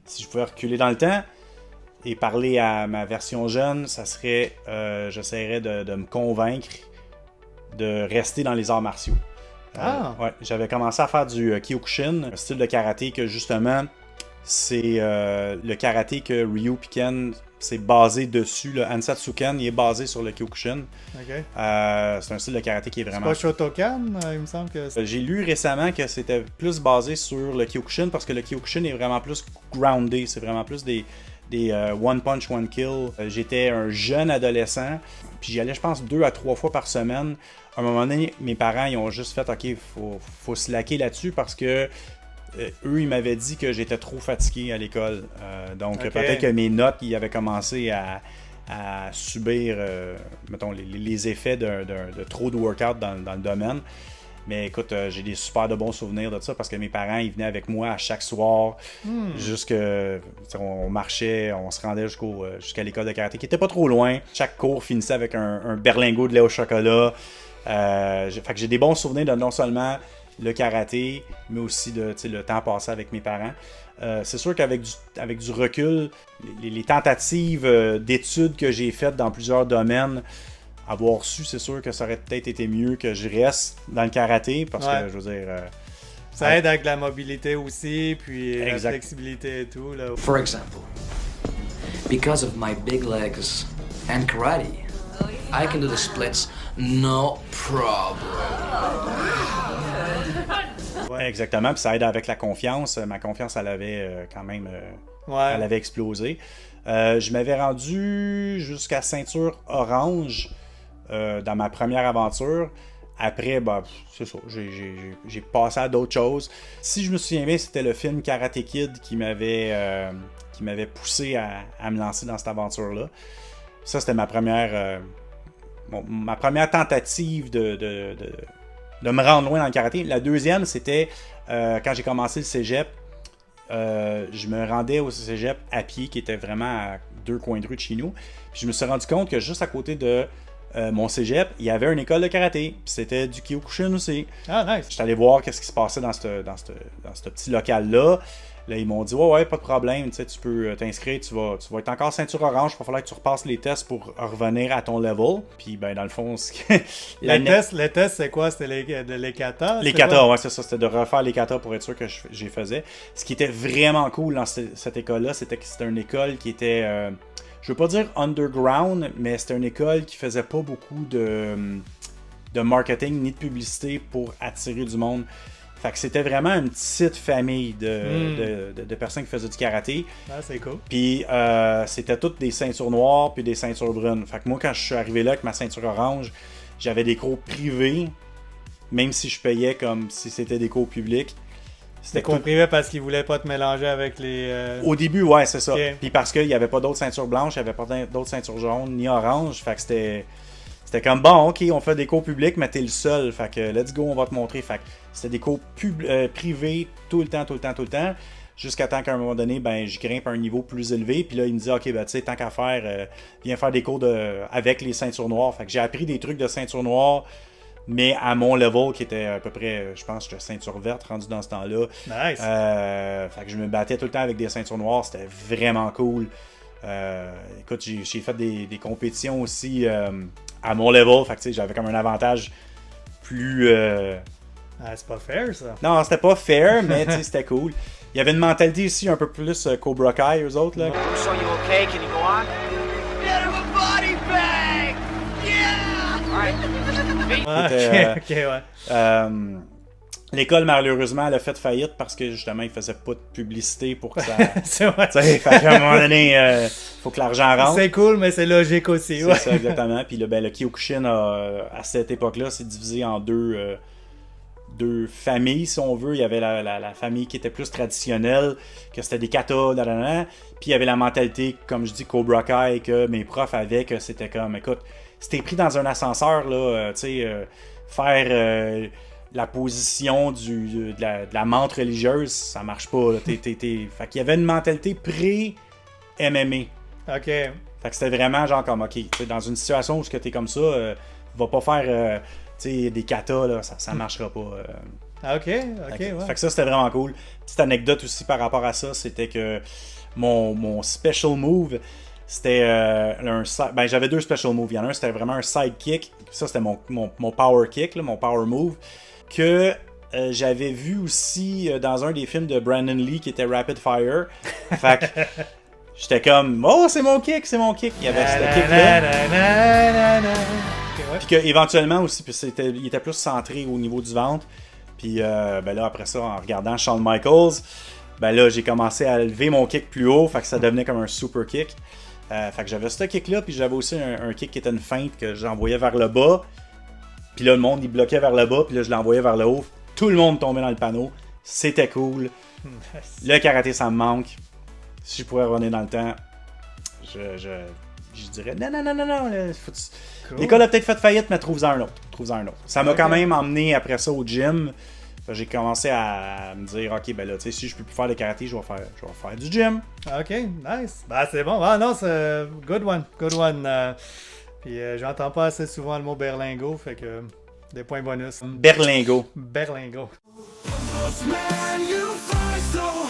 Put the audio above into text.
si je pouvais reculer dans le temps et parler à ma version jeune, ça serait, j'essaierais de me convaincre de rester dans les arts martiaux. Ouais, j'avais commencé à faire du Kyokushin, un style de karaté que justement, c'est le karaté que Ryu Ken c'est basé dessus. Le Hansatsuken, il est basé sur le Kyokushin. Okay. C'est un style de karaté qui est vraiment... C'est pas Shotokan, il me semble que c'est... J'ai lu récemment que c'était plus basé sur le Kyokushin parce que le Kyokushin est vraiment plus groundé. C'est vraiment plus des one punch, one kill. J'étais un jeune adolescent, puis j'y allais, je pense, 2 à 3 fois par semaine. À un moment donné, mes parents, ils ont juste fait « Ok, faut se laquer là-dessus parce que eux, ils m'avaient dit que j'étais trop fatigué à l'école. Donc, peut-être que mes notes, ils avaient commencé à subir, mettons, les effets de trop de workout dans le domaine. Mais écoute, j'ai des super de bons souvenirs de ça parce que mes parents, ils venaient avec moi à chaque soir. On marchait, on se rendait jusqu'à l'école de karaté qui était pas trop loin. Chaque cours finissait avec un berlingot de lait au chocolat. Fait que j'ai des bons souvenirs de non seulement le karaté, mais aussi de le temps passé avec mes parents. C'est sûr qu'avec du recul, les tentatives d'études que j'ai faites dans plusieurs domaines, avoir su, c'est sûr que ça aurait peut-être été mieux que je reste dans le karaté, parce que, je veux dire... ça aide avec la mobilité aussi, puis la flexibilité et tout. Là. For example, because of my big legs and karate, I can do the splits no problem. Ouais, exactement, puis ça aide avec la confiance. Ma confiance, elle avait quand même... Elle avait explosé. Je m'avais rendu jusqu'à ceinture orange dans ma première aventure. Après, c'est ça, j'ai passé à d'autres choses. Si je me souviens bien, c'était le film Karate Kid qui m'avait poussé à me lancer dans cette aventure-là. Ça, c'était ma première tentative de me rendre loin dans le karaté. La deuxième, c'était quand j'ai commencé le cégep. Je me rendais au cégep à pied, qui était vraiment à 2 coins de rue de chez nous. Puis je me suis rendu compte que juste à côté de mon cégep, il y avait une école de karaté. Puis c'était du Kyokushin aussi. Ah, nice! J'étais allé voir qu'est-ce qui se passait dans ce petit local-là. Là, ils m'ont dit, ouais, pas de problème, tu peux t'inscrire, tu vas être encore ceinture orange, il va falloir que tu repasses les tests pour revenir à ton level. Puis, dans le fond, les tests, c'est quoi? C'était les katas? Les katas, ouais, c'est ça. C'était de refaire les katas pour être sûr que j'y faisais. Ce qui était vraiment cool dans cette école-là, c'était que c'était une école qui était, je veux pas dire underground, mais c'était une école qui faisait pas beaucoup de marketing ni de publicité pour attirer du monde. Fait que c'était vraiment une petite famille de personnes qui faisaient du karaté. Ah, c'est cool. Puis c'était toutes des ceintures noires puis des ceintures brunes. Fait que moi, quand je suis arrivé là avec ma ceinture orange, j'avais des cours privés, même si je payais comme si c'était des cours publics. C'était cours privés parce qu'ils voulaient pas te mélanger avec les... Au début, ouais, c'est ça. Okay. Puis parce qu'il n'y avait pas d'autres ceintures blanches, il n'y avait pas d'autres ceintures jaunes ni oranges. Fait que c'était comme, bon, ok, on fait des cours publics, mais t'es le seul. Fait que, let's go, on va te montrer. Fait que c'était des cours privés tout le temps. Jusqu'à temps qu'à un moment donné, je grimpe à un niveau plus élevé. Puis là, il me dit, ok, tu sais, tant qu'à faire, viens faire des cours avec les ceintures noires. Fait que j'ai appris des trucs de ceinture noire, mais à mon level qui était à peu près, je pense, j'étais ceinture verte rendu dans ce temps-là. Nice. Fait que je me battais tout le temps avec des ceintures noires. C'était vraiment cool. Écoute, j'ai fait des compétitions aussi à mon level, fait que j'avais comme un avantage plus... c'est pas fair, ça. Non, c'était pas fair, mais c'était cool. Il y avait une mentalité aussi un peu plus Cobra Kai, eux autres. Là. So you okay? Can you go on? Get him a body bag! Yeah! Alright. Ok, l'école, malheureusement, elle a fait faillite parce que, justement, ils faisaient pas de publicité pour que ça... c'est vrai. Fait qu'à un moment donné, faut que l'argent rentre. C'est cool, mais c'est logique aussi. C'est ça, exactement. Puis le Kyokushin, à cette époque-là, c'est divisé en deux familles, si on veut. Il y avait la famille qui était plus traditionnelle, que c'était des katas, puis il y avait la mentalité, comme je dis, Cobra Kai, que mes profs avaient, que c'était comme, écoute, si t'es pris dans un ascenseur, là, faire la position de la menthe religieuse, ça marche pas. Là. Fait qu'il y avait une mentalité pré-MMA. Ok. Fait que c'était vraiment genre comme, ok, dans une situation où t'es comme ça, va pas faire des katas, là, ça marchera pas. Ok, ouais. Fait que ça, c'était vraiment cool. Petite anecdote aussi par rapport à ça, c'était que mon special move, c'était j'avais 2 special moves. Il y en a un, c'était vraiment un side kick. Ça, c'était mon power kick, là, mon power move. Que j'avais vu aussi dans un des films de Brandon Lee qui était Rapid Fire. Fait que j'étais comme, oh, c'est mon kick. Il y avait ce kick-là. Puis qu'éventuellement aussi, puis il était plus centré au niveau du ventre. Puis ben là, après ça, en regardant Shawn Michaels, ben là, j'ai commencé à lever mon kick plus haut. Fait que ça devenait comme un super kick. Fait que j'avais ce kick-là, puis j'avais aussi un kick qui était une feinte que j'envoyais vers le bas. Puis là, le monde, il bloquait vers le bas, puis là, je l'envoyais vers le haut. Tout le monde tombait dans le panneau. C'était cool. Le karaté, ça me manque. Si je pourrais revenir dans le temps, je dirais non. Là, cool. L'école a peut-être fait faillite, mais trouve-en un autre. Ça m'a quand même emmené après ça au gym. J'ai commencé à me dire, ok, ben là, tu sais, si je peux plus faire de karaté, je vais faire du gym. Ok, nice. Ben, c'est bon. Ah non, c'est good one. Puis j'entends pas assez souvent le mot berlingot, fait que des points bonus. Berlingot. Berlingot. Man, you fight so